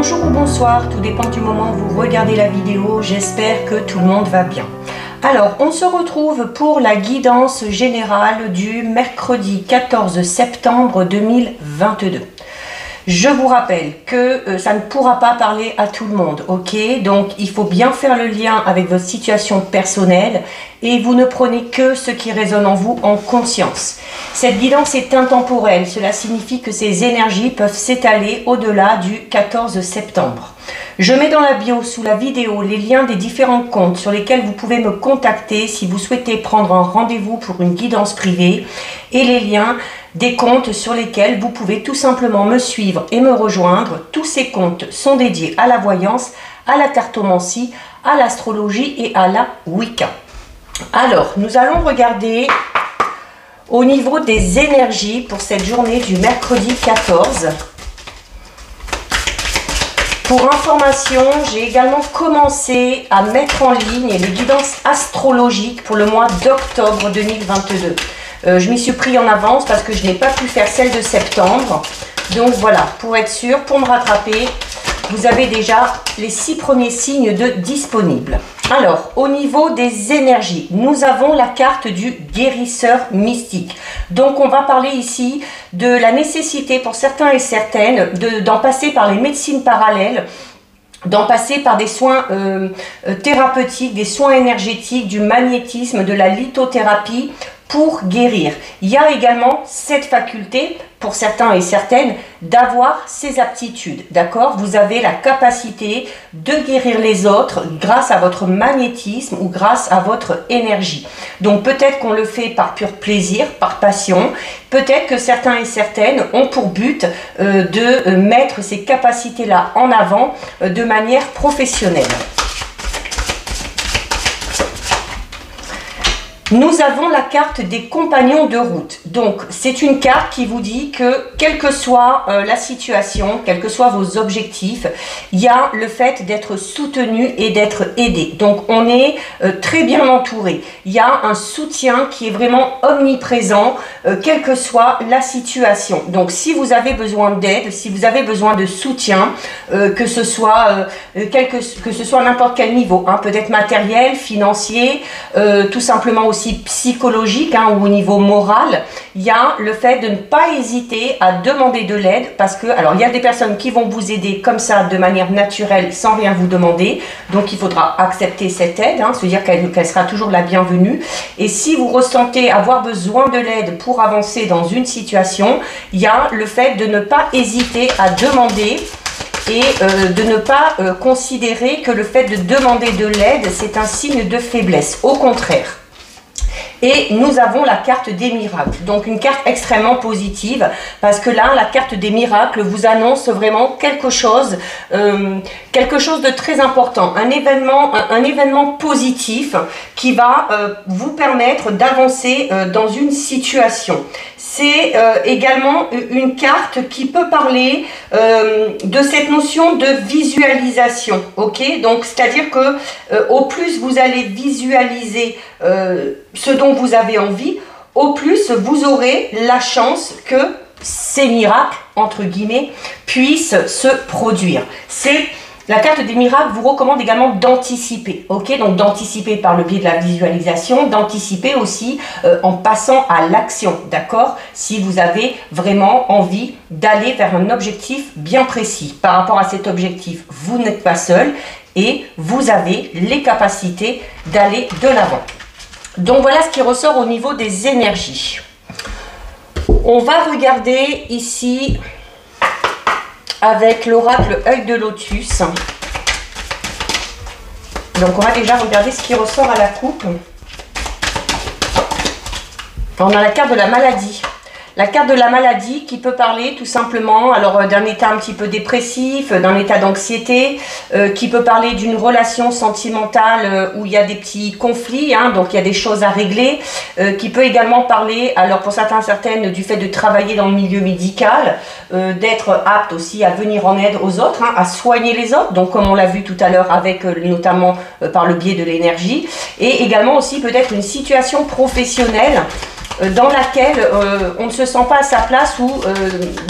Bonjour ou bonsoir, tout dépend du moment où vous regardez la vidéo, j'espère que tout le monde va bien. Alors, on se retrouve pour la guidance générale du mercredi 14 septembre 2022. Je vous rappelle que ça ne pourra pas parler à tout le monde, ok? Donc, il faut bien faire le lien avec votre situation personnelle et vous ne prenez que ce qui résonne en vous en conscience. Cette guidance est intemporelle, cela signifie que ces énergies peuvent s'étaler au-delà du 14 septembre. Je mets dans la bio sous la vidéo les liens des différents comptes sur lesquels vous pouvez me contacter si vous souhaitez prendre un rendez-vous pour une guidance privée et les liens des comptes sur lesquels vous pouvez tout simplement me suivre et me rejoindre. Tous ces comptes sont dédiés à la voyance, à la cartomancie, à l'astrologie et à la Wicca. Alors, nous allons regarder au niveau des énergies pour cette journée du mercredi 14. Pour information, j'ai également commencé à mettre en ligne les guidances astrologiques pour le mois d'octobre 2022. Je m'y suis pris en avance parce que je n'ai pas pu faire celle de septembre. Donc voilà, pour être sûr, pour me rattraper, vous avez déjà les 6 premiers signes de disponibles. Alors, au niveau des énergies, nous avons la carte du guérisseur mystique. Donc, on va parler ici de la nécessité pour certains et certaines d'en passer par les médecines parallèles, d'en passer par des soins thérapeutiques, des soins énergétiques, du magnétisme, de la lithothérapie pour guérir. Il y a également cette faculté, pour certains et certaines, d'avoir ces aptitudes, d'accord? Vous avez la capacité de guérir les autres grâce à votre magnétisme ou grâce à votre énergie. Donc peut-être qu'on le fait par pur plaisir, par passion, peut-être que certains et certaines ont pour but de mettre ces capacités-là en avant de manière professionnelle. Nous avons la carte des compagnons de route. Donc, c'est une carte qui vous dit que, quelle que soit la situation, quels que soient vos objectifs, il y a le fait d'être soutenu et d'être aidé. Donc, on est très bien entouré. Il y a un soutien qui est vraiment omniprésent, quelle que soit la situation. Donc, si vous avez besoin d'aide, si vous avez besoin de soutien, que ce soit à n'importe quel niveau, hein, peut-être matériel, financier, tout simplement aussi psychologique ou au niveau moral, il y a le fait de ne pas hésiter à demander de l'aide parce que, alors il y a des personnes qui vont vous aider comme ça de manière naturelle sans rien vous demander, donc il faudra accepter cette aide, se dire qu'elle sera toujours la bienvenue. Et si vous ressentez avoir besoin de l'aide pour avancer dans une situation, il y a le fait de ne pas hésiter à demander et de ne pas considérer que le fait de demander de l'aide c'est un signe de faiblesse, au contraire. Et nous avons la carte des miracles, donc une carte extrêmement positive parce que là, la carte des miracles vous annonce vraiment quelque chose de très important, un événement positif qui va vous permettre d'avancer dans une situation. C'est également une carte qui peut parler de cette notion de visualisation, ok? Donc, c'est-à-dire que au plus vous allez visualiser ce dont vous avez envie, au plus vous aurez la chance que ces miracles, entre guillemets, puissent se produire. La carte des miracles vous recommande également d'anticiper, ok? Donc d'anticiper par le biais de la visualisation, d'anticiper aussi en passant à l'action, d'accord? Si vous avez vraiment envie d'aller vers un objectif bien précis. Par rapport à cet objectif, vous n'êtes pas seul et vous avez les capacités d'aller de l'avant. Donc voilà ce qui ressort au niveau des énergies. On va regarder ici avec l'oracle œil de lotus. Donc on va déjà regarder ce qui ressort à la coupe. On a la carte de la maladie. La carte de la maladie qui peut parler tout simplement d'un état un petit peu dépressif, d'un état d'anxiété, qui peut parler d'une relation sentimentale où il y a des petits conflits, donc il y a des choses à régler, qui peut également parler, alors pour certains certaines, du fait de travailler dans le milieu médical, d'être apte aussi à venir en aide aux autres, à soigner les autres, donc comme on l'a vu tout à l'heure avec notamment par le biais de l'énergie, et également aussi peut-être une situation professionnelle dans laquelle on ne se sent pas à sa place ou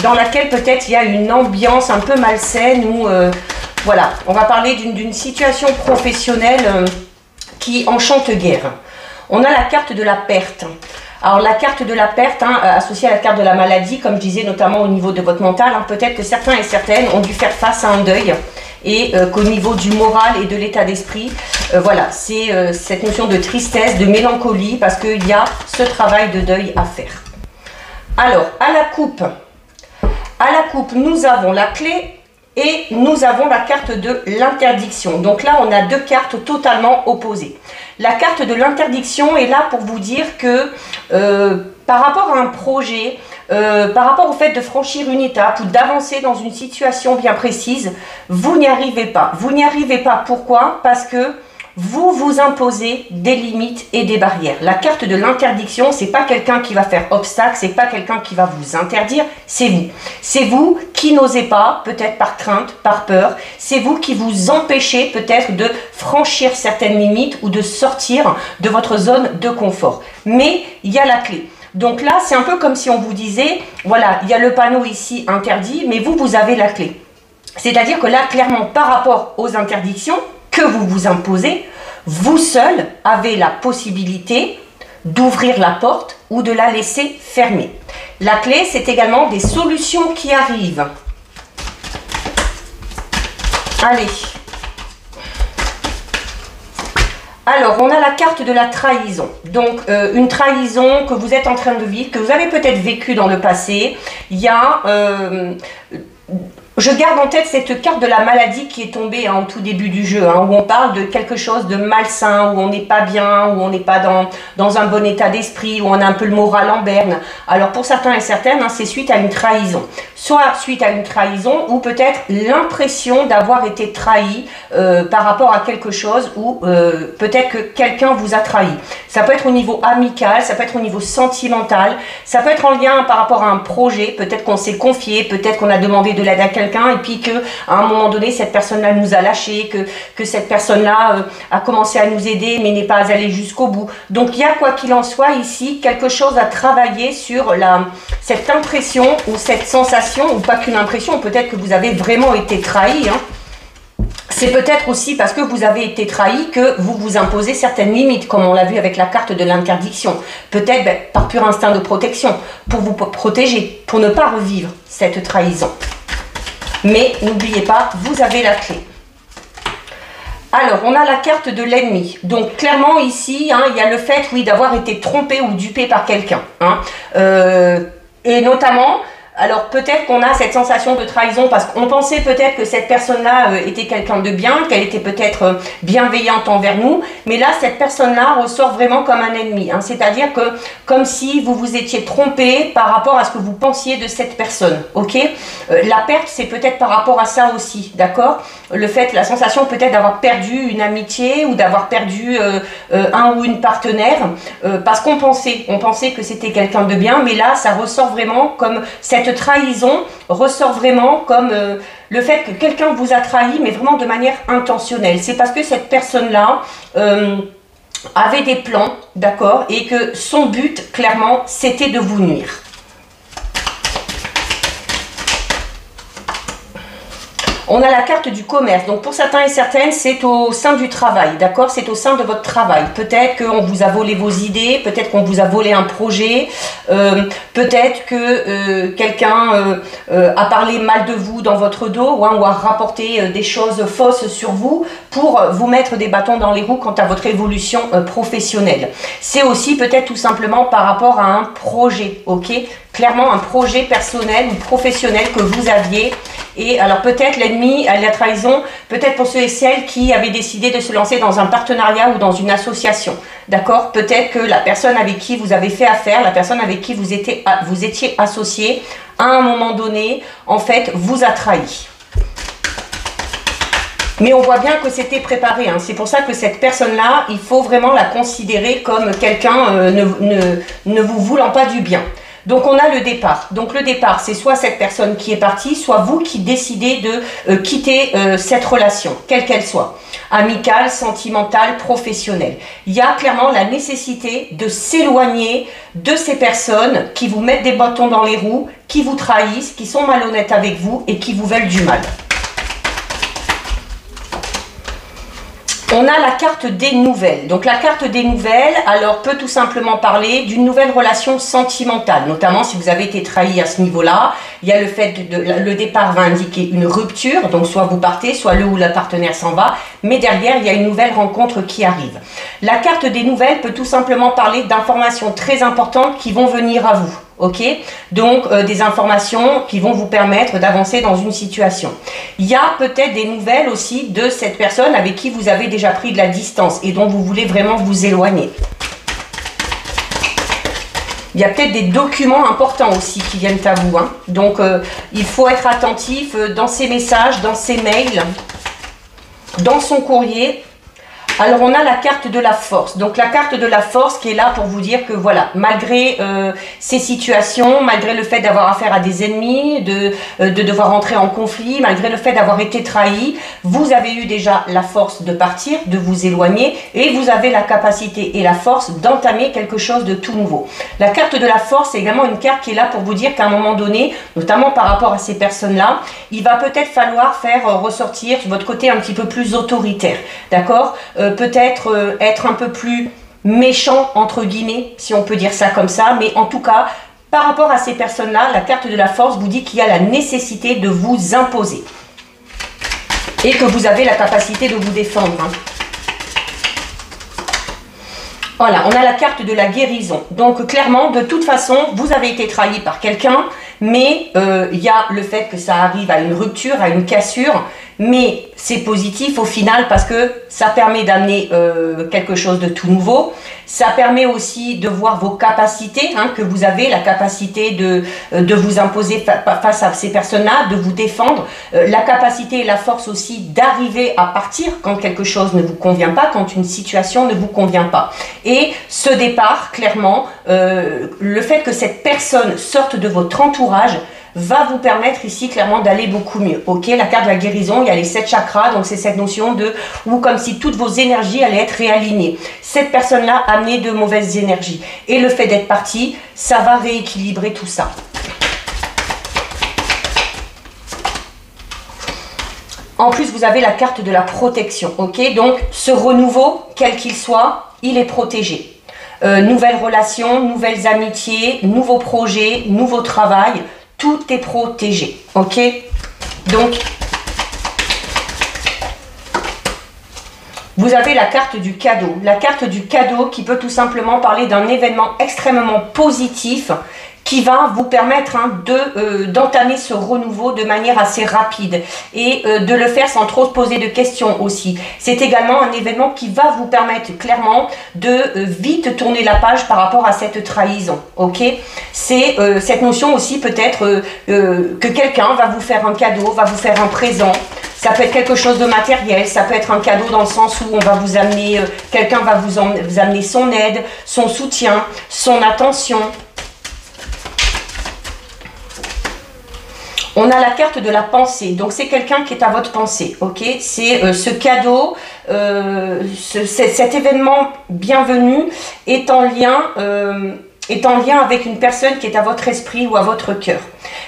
dans laquelle peut-être il y a une ambiance un peu malsaine ou voilà, on va parler d'une situation professionnelle qui enchante guère. On a la carte de la perte. Alors la carte de la perte, associée à la carte de la maladie, comme je disais notamment au niveau de votre mental, peut-être que certains et certaines ont dû faire face à un deuil et qu'au niveau du moral et de l'état d'esprit, voilà, c'est cette notion de tristesse, de mélancolie, parce qu'il y a ce travail de deuil à faire. Alors, à la coupe, nous avons la clé et nous avons la carte de l'interdiction. Donc là, on a deux cartes totalement opposées. La carte de l'interdiction est là pour vous dire que par rapport à un projet, par rapport au fait de franchir une étape ou d'avancer dans une situation bien précise, vous n'y arrivez pas. Vous n'y arrivez pas, pourquoi? Parce que vous vous imposez des limites et des barrières. La carte de l'interdiction, c'est pas quelqu'un qui va faire obstacle, c'est pas quelqu'un qui va vous interdire, c'est vous. C'est vous qui n'osez pas, peut-être par crainte, par peur, c'est vous qui vous empêchez peut-être de franchir certaines limites ou de sortir de votre zone de confort. Mais il y a la clé. Donc là, c'est un peu comme si on vous disait, voilà, il y a le panneau ici interdit, mais vous avez la clé. C'est-à-dire que là, clairement, par rapport aux interdictions que vous vous imposez, vous seul avez la possibilité d'ouvrir la porte ou de la laisser fermer. La clé, c'est également des solutions qui arrivent. Allez. Alors, on a la carte de la trahison. Donc, une trahison que vous êtes en train de vivre, que vous avez peut-être vécu dans le passé. Il y a... je garde en tête cette carte de la maladie qui est tombée en tout début du jeu, où on parle de quelque chose de malsain, où on n'est pas bien, où on n'est pas dans un bon état d'esprit, où on a un peu le moral en berne. Alors pour certains et certaines, c'est suite à une trahison. Soit suite à une trahison, ou peut-être l'impression d'avoir été trahi par rapport à quelque chose, ou peut-être que quelqu'un vous a trahi. Ça peut être au niveau amical, ça peut être au niveau sentimental, ça peut être en lien par rapport à un projet, peut-être qu'on s'est confié, peut-être qu'on a demandé de l'aide à quelqu'un, et puis que à un moment donné cette personne-là nous a lâché, que cette personne-là a commencé à nous aider mais n'est pas allée jusqu'au bout. Donc il y a quoi qu'il en soit ici quelque chose à travailler sur cette impression ou cette sensation, ou pas qu'une impression, peut-être que vous avez vraiment été trahi. C'est peut-être aussi parce que vous avez été trahi que vous vous imposez certaines limites, comme on l'a vu avec la carte de l'interdiction. Peut-être par pur instinct de protection, pour vous protéger, pour ne pas revivre cette trahison. Mais n'oubliez pas, vous avez la clé. Alors, on a la carte de l'ennemi. Donc, clairement, ici, il y a le fait, oui, d'avoir été trompé ou dupé par quelqu'un. Et notamment... Alors peut-être qu'on a cette sensation de trahison parce qu'on pensait peut-être que cette personne-là était quelqu'un de bien, qu'elle était peut-être bienveillante envers nous, mais là cette personne-là ressort vraiment comme un ennemi. C'est-à-dire que comme si vous vous étiez trompé par rapport à ce que vous pensiez de cette personne. Ok, la perte c'est peut-être par rapport à ça aussi, d'accord? Le fait, la sensation peut-être d'avoir perdu une amitié ou d'avoir perdu un ou une partenaire parce qu'on pensait que c'était quelqu'un de bien, mais là ça ressort vraiment comme cette trahison ressort vraiment comme le fait que quelqu'un vous a trahi, mais vraiment de manière intentionnelle. C'est parce que cette personne-là avait des plans, d'accord, et que son but, clairement, c'était de vous nuire. On a la carte du commerce. Donc pour certains et certaines, c'est au sein du travail, d'accord? C'est au sein de votre travail. Peut-être qu'on vous a volé vos idées, peut-être qu'on vous a volé un projet, peut-être que quelqu'un a parlé mal de vous dans votre dos ou a rapporté des choses fausses sur vous pour vous mettre des bâtons dans les roues quant à votre évolution professionnelle. C'est aussi peut-être tout simplement par rapport à un projet, ok? Clairement un projet personnel ou professionnel que vous aviez. Et alors peut-être l'ennemi, la trahison, peut-être pour ceux et celles qui avaient décidé de se lancer dans un partenariat ou dans une association. D'accord? Peut-être que la personne avec qui vous avez fait affaire, la personne avec qui vous étiez associé, à un moment donné, en fait, vous a trahi. Mais on voit bien que c'était préparé. C'est pour ça que cette personne-là, il faut vraiment la considérer comme quelqu'un ne vous voulant pas du bien. Donc on a le départ. Donc le départ, c'est soit cette personne qui est partie, soit vous qui décidez de quitter cette relation, quelle qu'elle soit. Amicale, sentimentale, professionnelle. Il y a clairement la nécessité de s'éloigner de ces personnes qui vous mettent des bâtons dans les roues, qui vous trahissent, qui sont malhonnêtes avec vous et qui vous veulent du mal. On a la carte des nouvelles. Donc la carte des nouvelles, alors peut tout simplement parler d'une nouvelle relation sentimentale, notamment si vous avez été trahi à ce niveau-là. Il y a le fait le départ va indiquer une rupture, donc soit vous partez, soit le ou la partenaire s'en va, mais derrière il y a une nouvelle rencontre qui arrive. La carte des nouvelles peut tout simplement parler d'informations très importantes qui vont venir à vous. Ok, donc des informations qui vont vous permettre d'avancer dans une situation. Il y a peut-être des nouvelles aussi de cette personne avec qui vous avez déjà pris de la distance et dont vous voulez vraiment vous éloigner. Il y a peut-être des documents importants aussi qui viennent à vous. Hein. Donc il faut être attentif dans ces messages, dans ces mails, dans son courrier. Alors on a la carte de la force, donc la carte de la force qui est là pour vous dire que voilà, malgré ces situations, malgré le fait d'avoir affaire à des ennemis, de devoir entrer en conflit, malgré le fait d'avoir été trahi, vous avez eu déjà la force de partir, de vous éloigner et vous avez la capacité et la force d'entamer quelque chose de tout nouveau. La carte de la force est également une carte qui est là pour vous dire qu'à un moment donné, notamment par rapport à ces personnes-là, il va peut-être falloir faire ressortir votre côté un petit peu plus autoritaire, d'accord ? Peut-être être un peu plus méchant, entre guillemets, si on peut dire ça comme ça, mais en tout cas, par rapport à ces personnes-là, la carte de la force vous dit qu'il y a la nécessité de vous imposer et que vous avez la capacité de vous défendre. Hein. Voilà, on a la carte de la guérison. Donc clairement, de toute façon, vous avez été trahi par quelqu'un, mais il y a le fait que ça arrive à une rupture, à une cassure, mais c'est positif au final parce que ça permet d'amener quelque chose de tout nouveau. Ça permet aussi de voir vos capacités, hein, que vous avez la capacité de vous imposer face à ces personnes-là, de vous défendre. La capacité et la force aussi d'arriver à partir quand quelque chose ne vous convient pas, quand une situation ne vous convient pas. Et ce départ, clairement, le fait que cette personne sorte de votre entourage va vous permettre ici clairement d'aller beaucoup mieux. Ok, la carte de la guérison, il y a les 7 chakras, donc c'est cette notion de ou comme si toutes vos énergies allaient être réalignées. Cette personne-là a amené de mauvaises énergies et le fait d'être parti, ça va rééquilibrer tout ça. En plus, vous avez la carte de la protection. Ok, donc ce renouveau, quel qu'il soit, il est protégé. Nouvelles relations, nouvelles amitiés, nouveaux projets, nouveau travail. Tout est protégé, ok? Donc, vous avez la carte du cadeau. La carte du cadeau qui peut tout simplement parler d'un événement extrêmement positif qui va vous permettre d'entamer ce renouveau de manière assez rapide et de le faire sans trop se poser de questions aussi. C'est également un événement qui va vous permettre clairement de vite tourner la page par rapport à cette trahison. Ok, c'est cette notion aussi peut-être que quelqu'un va vous faire un cadeau, va vous faire un présent. Ça peut être quelque chose de matériel, ça peut être un cadeau dans le sens où on va vous amener, quelqu'un va vous amener son aide, son soutien, son attention. On a la carte de la pensée, donc c'est quelqu'un qui est à votre pensée, ok? C'est ce cadeau, cet événement bienvenu est en lien avec une personne qui est à votre esprit ou à votre cœur.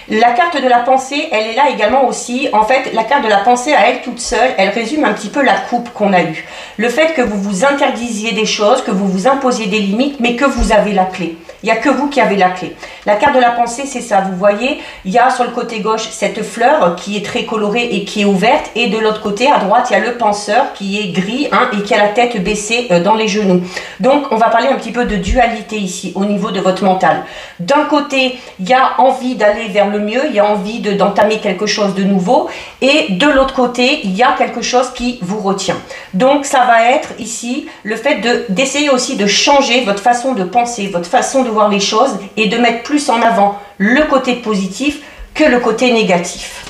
La carte de la pensée, elle est là également aussi. En fait, la carte de la pensée à elle toute seule, elle résume un petit peu la coupe qu'on a eue. Le fait que vous vous interdisiez des choses, que vous vous imposiez des limites, mais que vous avez la clé. Il n'y a que vous qui avez la clé. La carte de la pensée, c'est ça. Vous voyez, il y a sur le côté gauche cette fleur qui est très colorée et qui est ouverte. Et de l'autre côté, à droite, il y a le penseur qui est gris et qui a la tête baissée dans les genoux. Donc, on va parler un petit peu de dualité ici, au niveau de votre mental. D'un côté, il y a envie d'aller vers le mieux, il y a envie d'entamer quelque chose de nouveau. Et de l'autre côté, il y a quelque chose qui vous retient. Donc, ça va être ici le fait d'essayer aussi de changer votre façon de penser, votre façon de voir les choses et de mettre plus en avant le côté positif que le côté négatif.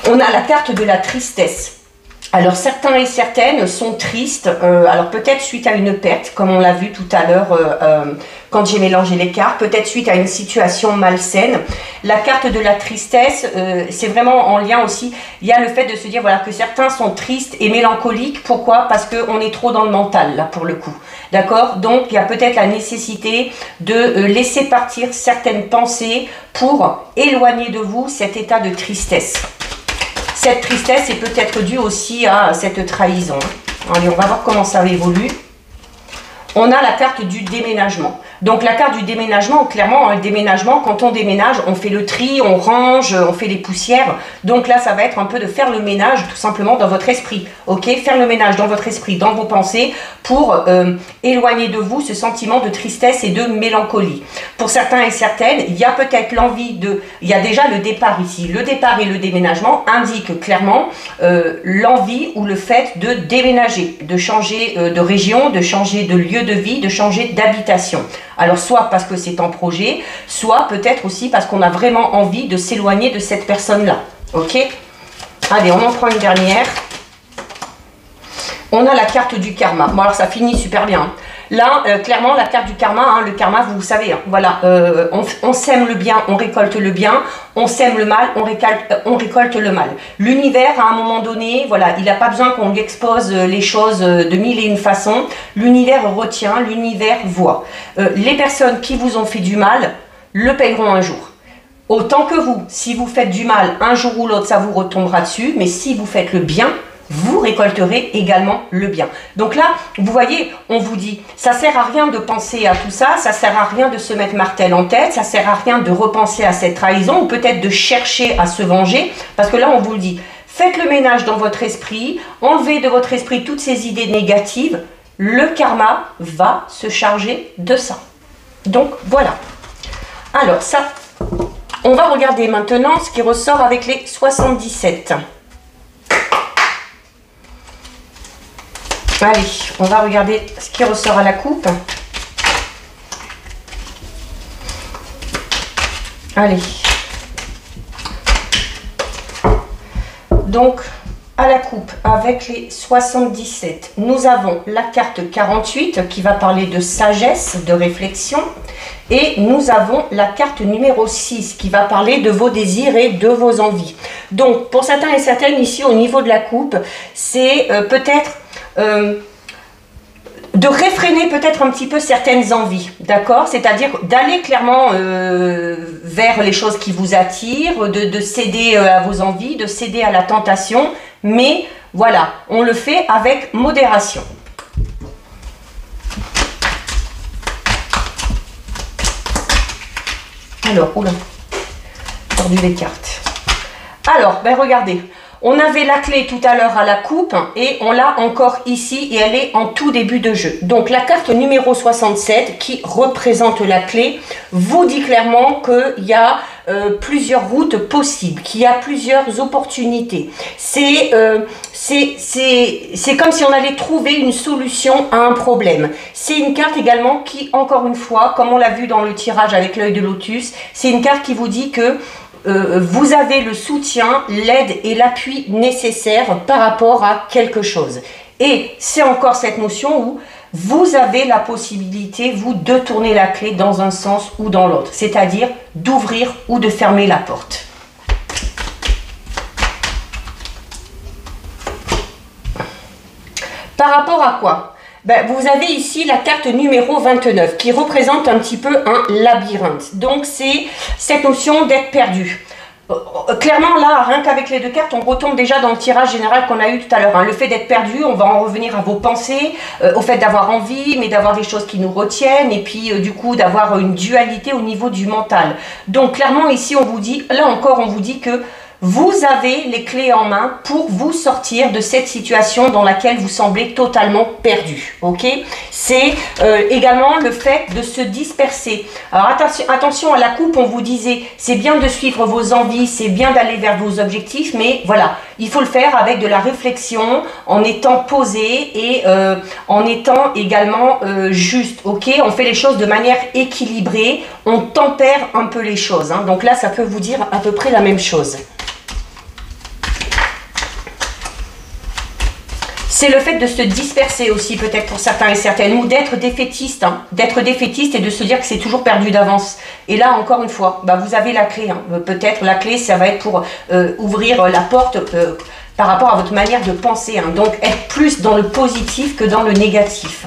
On a la carte de la tristesse. Alors certains et certaines sont tristes, alors peut-être suite à une perte, comme on l'a vu tout à l'heure quand j'ai mélangé les cartes, peut-être suite à une situation malsaine. La carte de la tristesse, c'est vraiment en lien aussi, il y a le fait de se dire voilà que certains sont tristes et mélancoliques. Pourquoi? Parce qu'on est trop dans le mental là pour le coup. D'accord? Donc il y a peut-être la nécessité de laisser partir certaines pensées pour éloigner de vous cet état de tristesse. Cette tristesse est peut-être due aussi à cette trahison. Allez, on va voir comment ça évolue. On a la carte du déménagement. Donc la carte du déménagement, clairement, le déménagement, quand on déménage, on fait le tri, on range, on fait les poussières. Donc là, ça va être un peu de faire le ménage tout simplement dans votre esprit. Ok, faire le ménage dans votre esprit, dans vos pensées, pour éloigner de vous ce sentiment de tristesse et de mélancolie. Pour certains et certaines, il y a peut-être l'envie de... Il y a déjà le départ ici. Le départ et le déménagement indiquent clairement l'envie ou le fait de déménager, de changer de région, de changer de lieu de vie, de changer d'habitation. Alors soit parce que c'est en projet, soit peut-être aussi parce qu'on a vraiment envie de s'éloigner de cette personne-là. Ok? Allez, on en prend une dernière. On a la carte du karma. Bon alors ça finit super bien. Là, clairement, la carte du karma, hein, le karma, vous savez, hein, voilà, on sème le bien, on récolte le bien, on sème le mal, on récolte le mal. L'univers, à un moment donné, voilà, il n'a pas besoin qu'on lui expose les choses de mille et une façons. L'univers retient, l'univers voit. Les personnes qui vous ont fait du mal le paieront un jour. Autant que vous, si vous faites du mal, un jour ou l'autre, ça vous retombera dessus, mais si vous faites le bien, vous récolterez également le bien. Donc là, vous voyez, on vous dit, ça sert à rien de penser à tout ça, ça sert à rien de se mettre martel en tête, ça sert à rien de repenser à cette trahison, ou peut-être de chercher à se venger, parce que là, on vous le dit, faites le ménage dans votre esprit, enlevez de votre esprit toutes ces idées négatives, le karma va se charger de ça. Donc, voilà. Alors, ça, on va regarder maintenant ce qui ressort avec les 77. Allez, on va regarder ce qui ressort à la coupe. Allez. Donc, à la coupe, avec les 77, nous avons la carte 48 qui va parler de sagesse, de réflexion. Et nous avons la carte numéro 6 qui va parler de vos désirs et de vos envies. Donc, pour certains et certaines, ici, au niveau de la coupe, c'est peut-être... de réfréner peut-être un petit peu certaines envies, d'accord? C'est-à-dire d'aller clairement vers les choses qui vous attirent, de céder à vos envies, de céder à la tentation, mais voilà, on le fait avec modération. Alors, oula, perdu les cartes. Alors, ben regardez. On avait la clé tout à l'heure à la coupe et on l'a encore ici et elle est en tout début de jeu. Donc la carte numéro 67 qui représente la clé vous dit clairement qu'il y a plusieurs routes possibles, qu'il y a plusieurs opportunités. C'est comme si on allait trouver une solution à un problème. C'est une carte également qui, encore une fois, comme on l'a vu dans le tirage avec l'œil de lotus, c'est une carte qui vous dit que vous avez le soutien, l'aide et l'appui nécessaires par rapport à quelque chose. Et c'est encore cette notion où vous avez la possibilité, vous, de tourner la clé dans un sens ou dans l'autre. C'est-à-dire d'ouvrir ou de fermer la porte. Par rapport à quoi? Ben, vous avez ici la carte numéro 29 qui représente un petit peu un labyrinthe. Donc c'est cette notion d'être perdu. Clairement là, rien qu'avec les deux cartes, on retombe déjà dans le tirage général qu'on a eu tout à l'heure. Hein. Le fait d'être perdu, on va en revenir à vos pensées, au fait d'avoir envie, mais d'avoir des choses qui nous retiennent, et puis du coup d'avoir une dualité au niveau du mental. Donc clairement ici on vous dit, là encore on vous dit que vous avez les clés en main pour vous sortir de cette situation dans laquelle vous semblez totalement perdu. Ok? C'est également le fait de se disperser. Alors attention à la coupe, on vous disait, c'est bien de suivre vos envies, c'est bien d'aller vers vos objectifs, mais voilà, il faut le faire avec de la réflexion, en étant posé et en étant également juste. Ok? On fait les choses de manière équilibrée, on tempère un peu les choses. Hein. Donc là, ça peut vous dire à peu près la même chose. C'est le fait de se disperser aussi, peut-être pour certains et certaines, ou d'être défaitiste, hein, d'être défaitiste et de se dire que c'est toujours perdu d'avance. Et là, encore une fois, bah, vous avez la clé. Hein. Peut-être la clé, ça va être pour ouvrir la porte par rapport à votre manière de penser. Hein. Donc, être plus dans le positif que dans le négatif.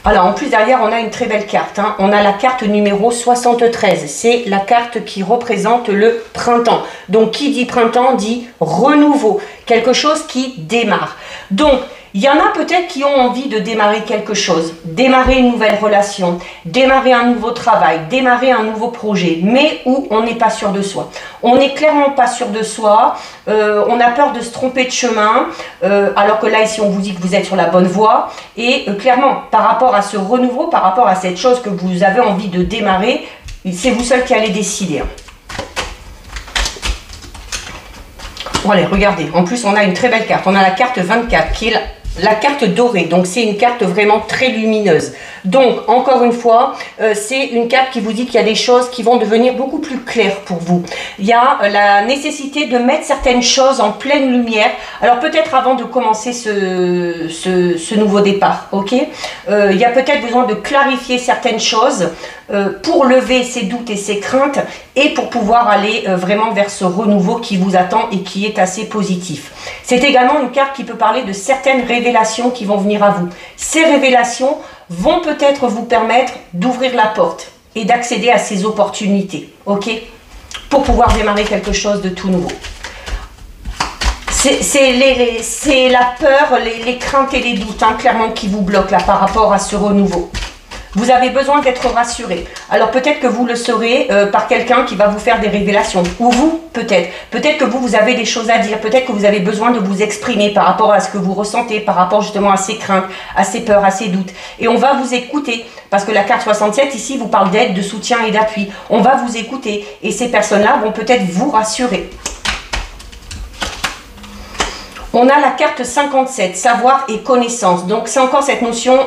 Alors, en plus, derrière, on a une très belle carte. Hein. On a la carte numéro 73. C'est la carte qui représente le printemps. Donc, qui dit printemps dit renouveau. Quelque chose qui démarre. Donc, il y en a peut-être qui ont envie de démarrer quelque chose, démarrer une nouvelle relation, démarrer un nouveau travail, démarrer un nouveau projet, mais où on n'est pas sûr de soi. On n'est clairement pas sûr de soi, on a peur de se tromper de chemin, alors que là, ici, on vous dit que vous êtes sur la bonne voie. Et clairement, par rapport à ce renouveau, par rapport à cette chose que vous avez envie de démarrer, c'est vous seul qui allez décider. Hein. Bon, allez, regardez. En plus, on a une très belle carte. On a la carte 24 qui est la carte dorée. Donc, c'est une carte vraiment très lumineuse. Donc, encore une fois, c'est une carte qui vous dit qu'il y a des choses qui vont devenir beaucoup plus claires pour vous. Il y a la nécessité de mettre certaines choses en pleine lumière. Alors, peut-être avant de commencer ce nouveau départ, ok, il y a peut-être besoin de clarifier certaines choses pour lever ses doutes et ses craintes et pour pouvoir aller vraiment vers ce renouveau qui vous attend et qui est assez positif. C'est également une carte qui peut parler de certaines révélations qui vont venir à vous. Ces révélations vont peut-être vous permettre d'ouvrir la porte et d'accéder à ces opportunités, ok, pour pouvoir démarrer quelque chose de tout nouveau. C'est la peur, les craintes et les doutes, hein, clairement, qui vous bloquent là par rapport à ce renouveau. Vous avez besoin d'être rassuré. Alors peut-être que vous le saurez par quelqu'un qui va vous faire des révélations. Ou vous, peut-être. Peut-être que vous avez des choses à dire. Peut-être que vous avez besoin de vous exprimer par rapport à ce que vous ressentez, par rapport justement à ces craintes, à ces peurs, à ces doutes. Et on va vous écouter. Parce que la carte 67 ici vous parle d'aide, de soutien et d'appui. On va vous écouter. Et ces personnes-là vont peut-être vous rassurer. On a la carte 57, savoir et connaissance. Donc, c'est encore cette notion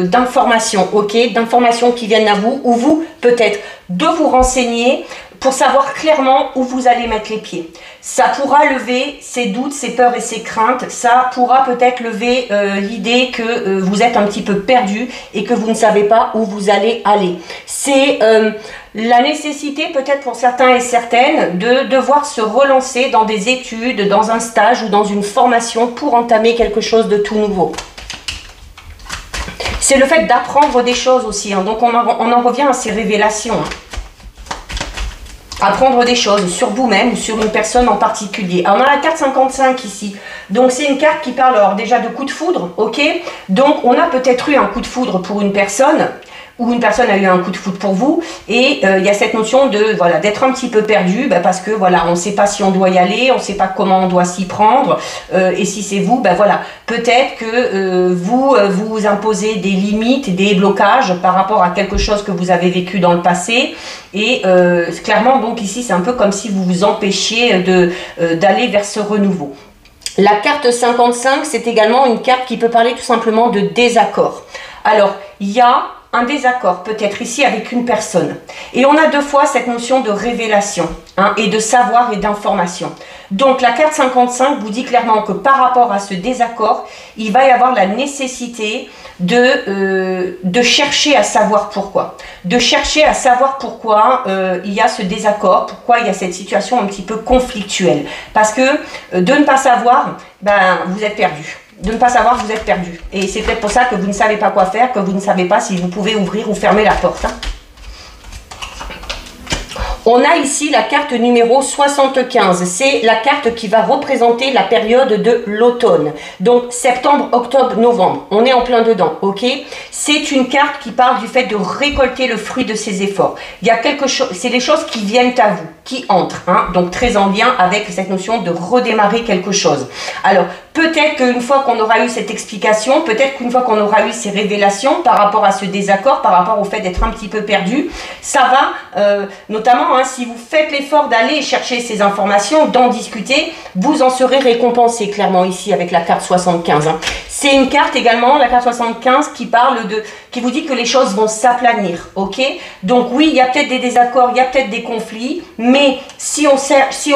d'information, ok, d'informations qui viennent à vous, ou vous, peut-être, de vous renseigner pour savoir clairement où vous allez mettre les pieds. Ça pourra lever ces doutes, ces peurs et ces craintes. Ça pourra peut-être lever l'idée que vous êtes un petit peu perdu et que vous ne savez pas où vous allez aller. C'est la nécessité peut-être pour certains et certaines de devoir se relancer dans des études, dans un stage ou dans une formation pour entamer quelque chose de tout nouveau. C'est le fait d'apprendre des choses aussi. Hein. Donc on en revient à ces révélations. Hein. Apprendre des choses sur vous-même ou sur une personne en particulier. Alors, on a la carte 55 ici. Donc, c'est une carte qui parle alors déjà de coup de foudre, ok? Donc, on a peut-être eu un coup de foudre pour une personne ou une personne a eu un coup de foudre pour vous et il y a cette notion de voilà d'être un petit peu perdu parce que voilà on ne sait pas si on doit y aller, on ne sait pas comment on doit s'y prendre et si c'est vous, voilà peut-être que vous imposez des limites, des blocages par rapport à quelque chose que vous avez vécu dans le passé et clairement donc ici c'est un peu comme si vous vous empêchiez d'aller vers ce renouveau. La carte 55 c'est également une carte qui peut parler tout simplement de désaccord. Alors il y a un désaccord peut-être ici avec une personne. Et on a deux fois cette notion de révélation et de savoir et d'information. Donc la carte 55 vous dit clairement que par rapport à ce désaccord, il va y avoir la nécessité de chercher à savoir pourquoi. De chercher à savoir pourquoi il y a ce désaccord, pourquoi il y a cette situation un petit peu conflictuelle. Parce que de ne pas savoir, vous êtes perdu. De ne pas savoir, vous êtes perdu. Et c'est peut-être pour ça que vous ne savez pas quoi faire, que vous ne savez pas si vous pouvez ouvrir ou fermer la porte. On a ici la carte numéro 75. C'est la carte qui va représenter la période de l'automne. Donc septembre, octobre, novembre. On est en plein dedans, ok? C'est une carte qui parle du fait de récolter le fruit de ses efforts. Il y a quelque chose, c'est les choses qui viennent à vous, qui entrent. Donc très en lien avec cette notion de redémarrer quelque chose. Alors, peut-être qu'une fois qu'on aura eu cette explication, peut-être qu'une fois qu'on aura eu ces révélations par rapport à ce désaccord, par rapport au fait d'être un petit peu perdu, ça va, notamment si vous faites l'effort d'aller chercher ces informations, d'en discuter, vous en serez récompensé clairement ici avec la carte 75. C'est une carte également, la carte 75, qui vous dit que les choses vont s'aplanir, ok? Donc oui, il y a peut-être des désaccords, il y a peut-être des conflits, mais si on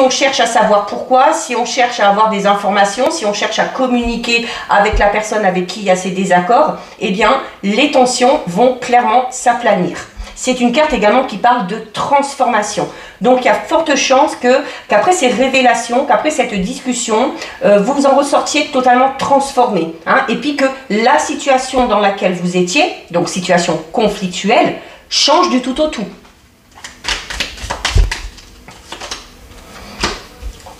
cherche à savoir pourquoi, si on cherche à avoir des informations, si on cherche à communiquer avec la personne avec qui il y a ces désaccords, eh bien, les tensions vont clairement s'aplanir. C'est une carte également qui parle de transformation. Donc, il y a forte chance qu'après ces révélations, qu'après cette discussion, vous en ressortiez totalement transformé. Hein, et puis que la situation dans laquelle vous étiez, donc situation conflictuelle, change du tout au tout.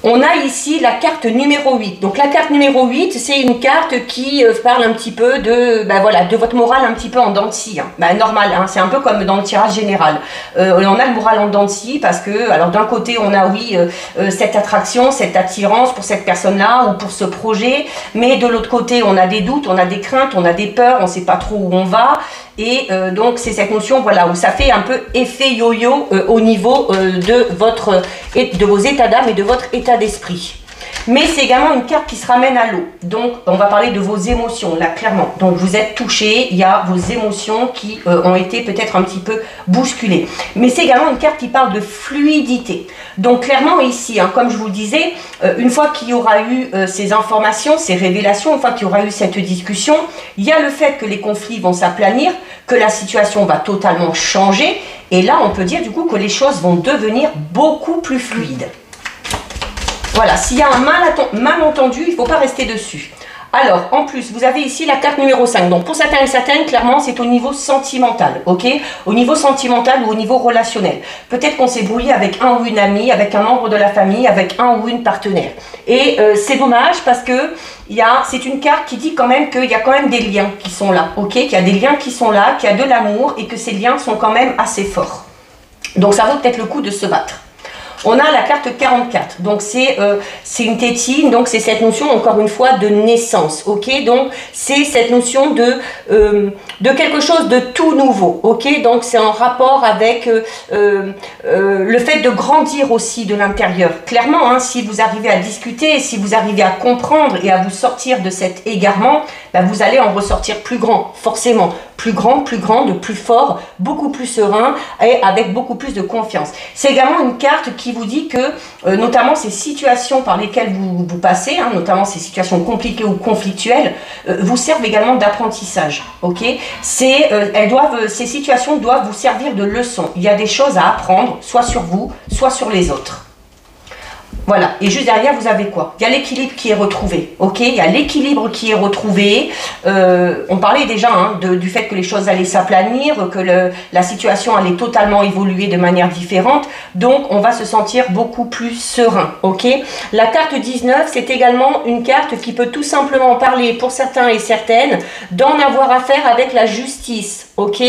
On a ici la carte numéro 8. Donc la carte numéro 8, c'est une carte qui parle un petit peu de, voilà, de votre morale un petit peu en dents de scie. Hein. Normal, hein, c'est un peu comme dans le tirage général. On a le moral en dents de scie parce que, alors d'un côté, on a oui cette attraction, cette attirance pour cette personne-là ou pour ce projet, mais de l'autre côté, on a des doutes, on a des craintes, on a des peurs, on ne sait pas trop où on va. Et donc c'est cette notion, voilà, où ça fait un peu effet yo-yo au niveau de vos états d'âme et de votre état d'esprit. Mais c'est également une carte qui se ramène à l'eau. Donc on va parler de vos émotions, là clairement. Donc vous êtes touché, il y a vos émotions qui ont été peut-être un petit peu bousculées. Mais c'est également une carte qui parle de fluidité. Donc clairement ici, hein, comme je vous le disais, une fois qu'il y aura eu ces informations, ces révélations, une fois qu'il y aura eu cette discussion, il y a le fait que les conflits vont s'aplanir, que la situation va totalement changer. Et là, on peut dire du coup que les choses vont devenir beaucoup plus fluides. Voilà, s'il y a un malentendu, il ne faut pas rester dessus. Alors, en plus, vous avez ici la carte numéro 5. Donc, pour certains et certaines, clairement, c'est au niveau sentimental, ok? Au niveau sentimental ou au niveau relationnel. Peut-être qu'on s'est brouillé avec un ou une amie, avec un membre de la famille, avec un ou une partenaire. Et c'est dommage parce que c'est une carte qui dit quand même qu'il y a quand même des liens qui sont là, ok? Qu'il y a des liens qui sont là, qu'il y a de l'amour et que ces liens sont quand même assez forts. Donc, ça vaut peut-être le coup de se battre. On a la carte 44, donc c'est une tétine, donc c'est cette notion encore une fois de naissance, ok? Donc c'est cette notion de quelque chose de tout nouveau, ok? Donc c'est en rapport avec le fait de grandir aussi de l'intérieur. Clairement, hein, si vous arrivez à discuter, si vous arrivez à comprendre et à vous sortir de cet égarement, vous allez en ressortir plus grand, forcément. Plus grand, plus grande, plus fort, beaucoup plus serein et avec beaucoup plus de confiance. C'est également une carte qui vous dit que, notamment ces situations par lesquelles vous passez, hein, notamment ces situations compliquées ou conflictuelles, vous servent également d'apprentissage. Okay, ces situations doivent vous servir de leçon. Il y a des choses à apprendre, soit sur vous, soit sur les autres. Voilà, et juste derrière, vous avez quoi? Il y a l'équilibre qui est retrouvé, ok? Il y a l'équilibre qui est retrouvé. On parlait déjà hein, du fait que les choses allaient s'aplanir, que la situation allait totalement évoluer de manière différente. Donc, on va se sentir beaucoup plus serein, ok? La carte 19, c'est également une carte qui peut tout simplement parler, pour certains et certaines, d'en avoir affaire avec la justice, ok?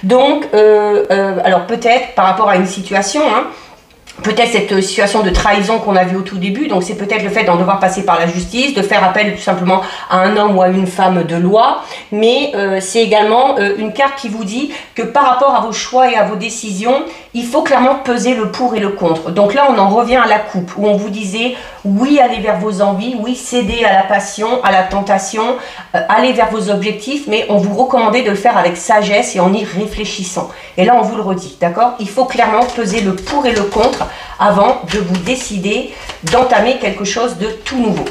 Donc, alors peut-être par rapport à une situation, hein, peut-être cette situation de trahison qu'on a vue au tout début, donc c'est peut-être le fait d'en devoir passer par la justice, de faire appel tout simplement à un homme ou à une femme de loi, mais c'est également une carte qui vous dit que par rapport à vos choix et à vos décisions, il faut clairement peser le pour et le contre. Donc là, on en revient à la coupe, où on vous disait oui, allez vers vos envies, oui, cédez à la passion, à la tentation, allez vers vos objectifs, mais on vous recommandait de le faire avec sagesse et en y réfléchissant. Et là, on vous le redit, d'accord? Il faut clairement peser le pour et le contre avant de vous décider d'entamer quelque chose de tout nouveau.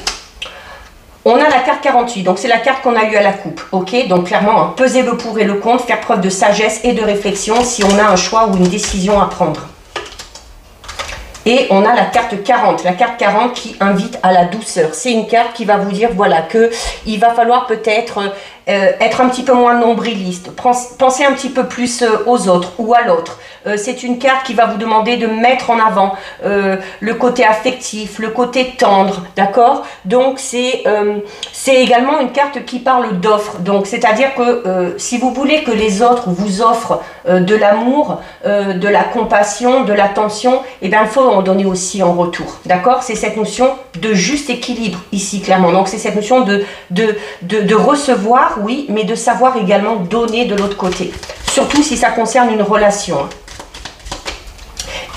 On a la carte 48, donc c'est la carte qu'on a eue à la coupe, ok? Donc clairement, hein, peser le pour et le contre, faire preuve de sagesse et de réflexion si on a un choix ou une décision à prendre. Et on a la carte 40 qui invite à la douceur. C'est une carte qui va vous dire, voilà, qu'il va falloir peut-être être un petit peu moins nombriliste, penser un petit peu plus aux autres ou à l'autre. C'est une carte qui va vous demander de mettre en avant le côté affectif, le côté tendre, d'accord? Donc c'est également une carte qui parle d'offre. Donc c'est-à-dire que si vous voulez que les autres vous offrent de l'amour, de la compassion, de l'attention, eh bien il faut en donner aussi en retour, d'accord? C'est cette notion de juste équilibre ici clairement. Donc c'est cette notion de recevoir, oui, mais de savoir également donner de l'autre côté, surtout si ça concerne une relation.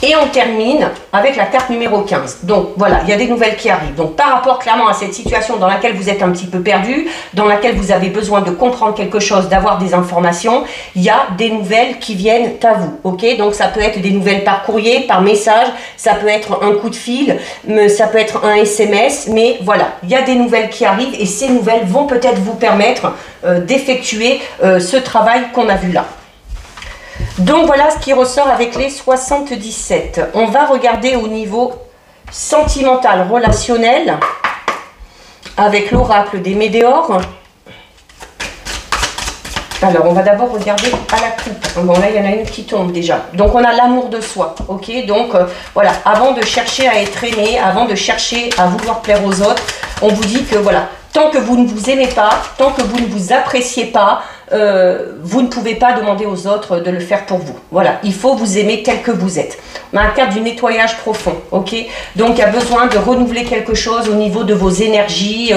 Et on termine avec la carte numéro 15. Donc voilà, il y a des nouvelles qui arrivent. Donc par rapport clairement à cette situation dans laquelle vous êtes un petit peu perdu, dans laquelle vous avez besoin de comprendre quelque chose, d'avoir des informations, il y a des nouvelles qui viennent à vous. Ok, donc ça peut être des nouvelles par courrier, par message, ça peut être un coup de fil, ça peut être un SMS, mais voilà, il y a des nouvelles qui arrivent et ces nouvelles vont peut-être vous permettre d'effectuer ce travail qu'on a vu là. Donc voilà ce qui ressort avec les 77. On va regarder au niveau sentimental, relationnel, avec l'oracle des Médéors. Alors, on va d'abord regarder à la coupe. Bon, là, il y en a une qui tombe déjà. Donc, on a l'amour de soi, ok? Donc, voilà, avant de chercher à être aimé, avant de chercher à vouloir plaire aux autres, on vous dit que, voilà, tant que vous ne vous aimez pas, tant que vous ne vous appréciez pas, vous ne pouvez pas demander aux autres de le faire pour vous. Voilà, il faut vous aimer tel que vous êtes. On a un cadre du nettoyage profond, ok? Donc, il y a besoin de renouveler quelque chose au niveau de vos énergies,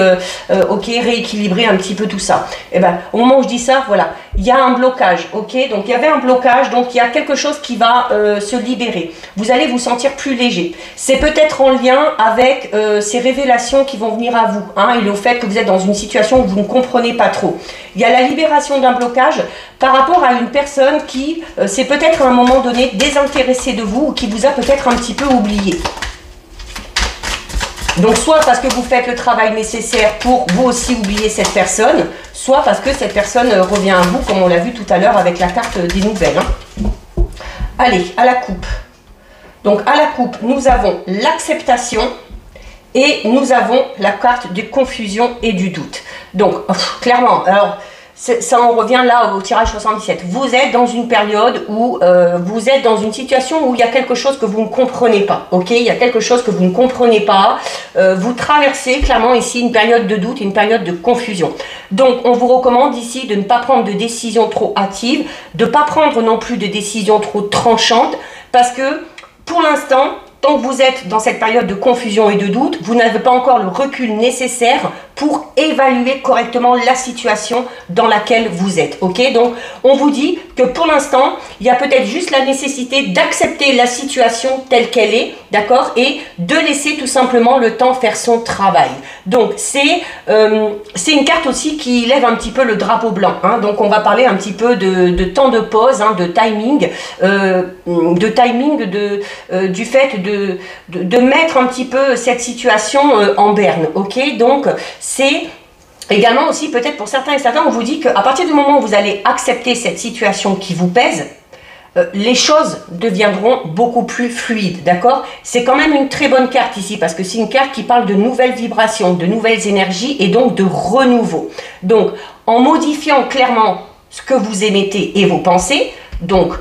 ok? Rééquilibrer un petit peu tout ça. Et ben, au moment où je dis ça, voilà, il y a un blocage, ok? Donc, il y avait un blocage, donc il y a quelque chose qui va se libérer. Vous allez vous sentir plus léger. C'est peut-être en lien avec ces révélations qui vont venir à vous, hein, et le fait que vous êtes dans une situation où vous ne comprenez pas trop. Il y a la libération d'un blocage par rapport à une personne qui s'est peut-être à un moment donné désintéressée de vous ou qui vous a peut-être un petit peu oublié. Donc soit parce que vous faites le travail nécessaire pour vous aussi oublier cette personne, soit parce que cette personne revient à vous comme on l'a vu tout à l'heure avec la carte des nouvelles. Hein. Allez, à la coupe. Donc à la coupe, nous avons l'acceptation et nous avons la carte de confusion et du doute. Donc clairement, alors ça on revient là au tirage 77. Vous êtes dans une période où vous êtes dans une situation où il y a quelque chose que vous ne comprenez pas. Ok, il y a quelque chose que vous ne comprenez pas. Vous traversez clairement ici une période de doute, une période de confusion. Donc on vous recommande ici de ne pas prendre de décisions trop hâtives, de ne pas prendre non plus de décisions trop tranchantes, parce que pour l'instant, tant que vous êtes dans cette période de confusion et de doute, vous n'avez pas encore le recul nécessaire pour évaluer correctement la situation dans laquelle vous êtes. Ok, donc on vous dit que pour l'instant, il y a peut-être juste la nécessité d'accepter la situation telle qu'elle est, d'accord, et de laisser tout simplement le temps faire son travail. Donc c'est une carte aussi qui lève un petit peu le drapeau blanc. Hein, donc on va parler un petit peu de temps de pause, hein, de timing, du fait de mettre un petit peu cette situation en berne. Ok, donc c'est également aussi peut-être pour certains et certains, on vous dit qu'à partir du moment où vous allez accepter cette situation qui vous pèse, les choses deviendront beaucoup plus fluides, d'accord? C'est quand même une très bonne carte ici parce que c'est une carte qui parle de nouvelles vibrations, de nouvelles énergies et donc de renouveau. Donc, en modifiant clairement ce que vous émettez et vos pensées, donc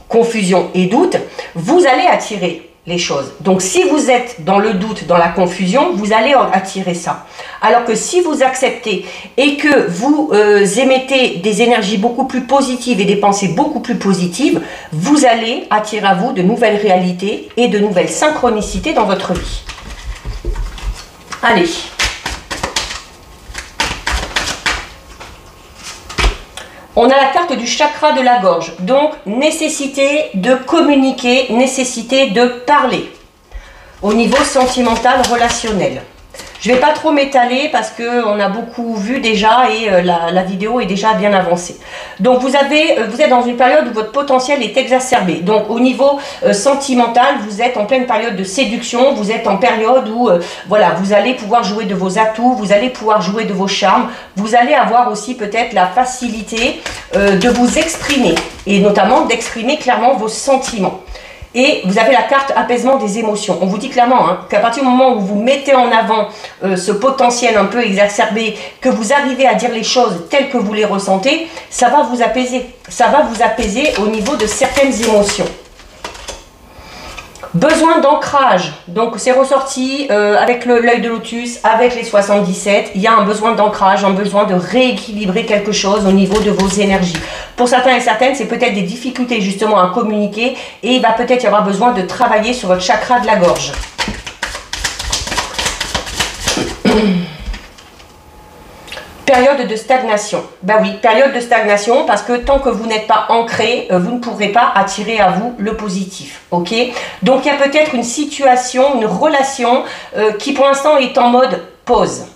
confusion et doute, vous allez attirer les choses. Donc si vous êtes dans le doute, dans la confusion, vous allez attirer ça. Alors que si vous acceptez et que vous émettez des énergies beaucoup plus positives et des pensées beaucoup plus positives, vous allez attirer à vous de nouvelles réalités et de nouvelles synchronicités dans votre vie. Allez. On a la carte du chakra de la gorge, donc nécessité de communiquer, nécessité de parler au niveau sentimental, relationnel. Je ne vais pas trop m'étaler parce qu'on a beaucoup vu déjà et la vidéo est déjà bien avancée. Donc vous êtes dans une période où votre potentiel est exacerbé. Donc au niveau sentimental, vous êtes en pleine période de séduction, vous êtes en période où voilà, vous allez pouvoir jouer de vos atouts, vous allez pouvoir jouer de vos charmes, vous allez avoir aussi peut-être la facilité de vous exprimer et notamment d'exprimer clairement vos sentiments. Et vous avez la carte apaisement des émotions. On vous dit clairement hein, qu'à partir du moment où vous mettez en avant ce potentiel un peu exacerbé, que vous arrivez à dire les choses telles que vous les ressentez, ça va vous apaiser. Ça va vous apaiser au niveau de certaines émotions. Besoin d'ancrage, donc c'est ressorti avec l'œil de lotus, avec les 77, il y a un besoin d'ancrage, un besoin de rééquilibrer quelque chose au niveau de vos énergies. Pour certains et certaines, c'est peut-être des difficultés justement à communiquer et il va peut-être y avoir besoin de travailler sur votre chakra de la gorge. Période de stagnation. Ben oui, période de stagnation parce que tant que vous n'êtes pas ancré, vous ne pourrez pas attirer à vous le positif. Ok? Donc il y a peut-être une situation, une relation qui pour l'instant est en mode pause.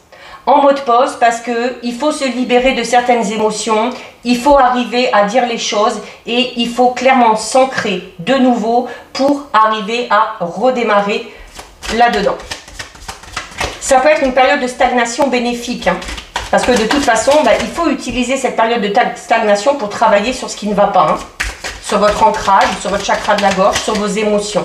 En mode pause parce qu'il faut se libérer de certaines émotions, il faut arriver à dire les choses et il faut clairement s'ancrer de nouveau pour arriver à redémarrer là-dedans. Ça peut être une période de stagnation bénéfique, hein, parce que de toute façon, il faut utiliser cette période de stagnation pour travailler sur ce qui ne va pas, hein, sur votre ancrage, sur votre chakra de la gorge, sur vos émotions.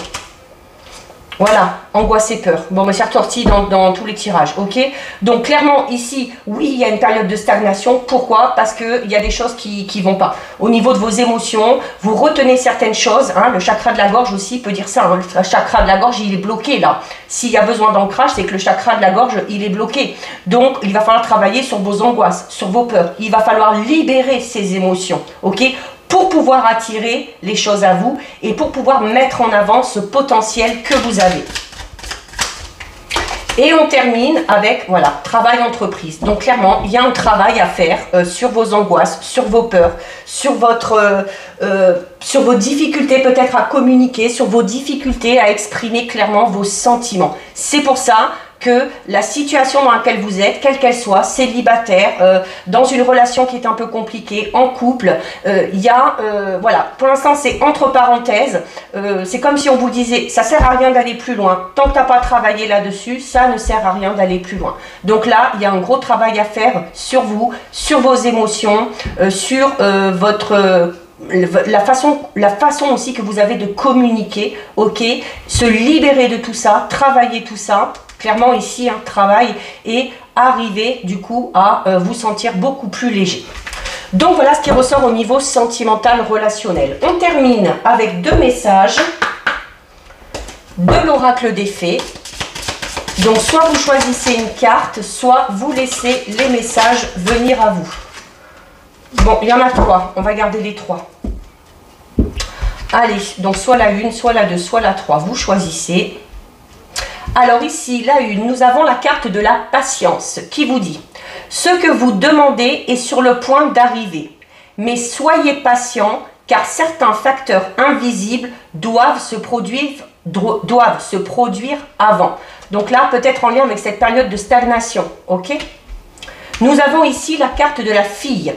Voilà, angoisse et peur. Bon, mais c'est ressorti dans tous les tirages, ok? Donc, clairement, ici, oui, il y a une période de stagnation. Pourquoi? Parce qu'il y a des choses qui ne vont pas. Au niveau de vos émotions, vous retenez certaines choses. Hein, le chakra de la gorge aussi peut dire ça. Hein, le chakra de la gorge, il est bloqué, là. S'il y a besoin d'ancrage, c'est que le chakra de la gorge, il est bloqué. Donc, il va falloir travailler sur vos angoisses, sur vos peurs. Il va falloir libérer ces émotions, ok? Pour pouvoir attirer les choses à vous et pour pouvoir mettre en avant ce potentiel que vous avez. Et on termine avec, voilà, travail entreprise. Donc clairement, il y a un travail à faire sur vos angoisses, sur vos peurs, sur vos difficultés peut-être à communiquer, sur vos difficultés à exprimer clairement vos sentiments. C'est pour ça que la situation dans laquelle vous êtes, quelle qu'elle soit, célibataire, dans une relation qui est un peu compliquée, en couple, il y a, voilà, pour l'instant c'est entre parenthèses, c'est comme si on vous disait, ça sert à rien d'aller plus loin, tant que tu n'as pas travaillé là-dessus, ça ne sert à rien d'aller plus loin. Donc là, il y a un gros travail à faire sur vous, sur vos émotions, sur la façon aussi que vous avez de communiquer, ok, se libérer de tout ça, travailler tout ça, clairement ici un travail et arriver du coup à vous sentir beaucoup plus léger. Donc voilà ce qui ressort au niveau sentimental relationnel. On termine avec deux messages de l'oracle des fées. Donc soit vous choisissez une carte, soit vous laissez les messages venir à vous. Bon, il y en a trois, on va garder les trois. Allez, donc soit la 1, soit la 2, soit la 3, vous choisissez. Alors ici, la 1, nous avons la carte de la patience qui vous dit « Ce que vous demandez est sur le point d'arriver, mais soyez patient car certains facteurs invisibles doivent se produire avant. » Donc là, peut-être en lien avec cette période de stagnation, ok? Nous avons ici la carte de la fille.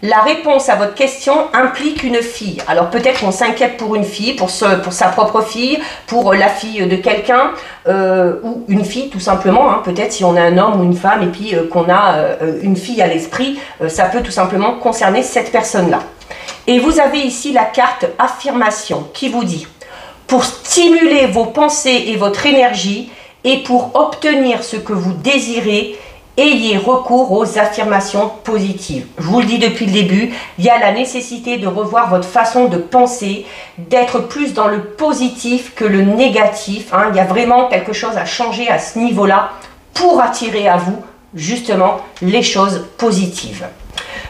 La réponse à votre question implique une fille. Alors peut-être qu'on s'inquiète pour une fille, pour sa propre fille, pour la fille de quelqu'un, ou une fille tout simplement. Hein. Peut-être si on a un homme ou une femme et puis qu'on a une fille à l'esprit, ça peut tout simplement concerner cette personne-là. Et vous avez ici la carte affirmation qui vous dit « Pour stimuler vos pensées et votre énergie et pour obtenir ce que vous désirez, ayez recours aux affirmations positives. » Je vous le dis depuis le début, il y a la nécessité de revoir votre façon de penser, d'être plus dans le positif que le négatif. Hein. Il y a vraiment quelque chose à changer à ce niveau-là pour attirer à vous justement les choses positives.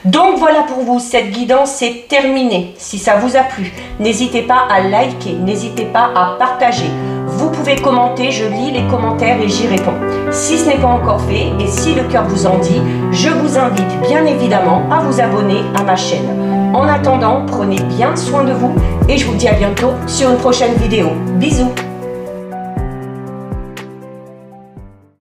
Donc voilà pour vous, cette guidance est terminée. Si ça vous a plu, n'hésitez pas à liker, n'hésitez pas à partager. Vous pouvez commenter, je lis les commentaires et j'y réponds. Si ce n'est pas encore fait et si le cœur vous en dit, je vous invite bien évidemment à vous abonner à ma chaîne. En attendant, prenez bien soin de vous et je vous dis à bientôt sur une prochaine vidéo. Bisous!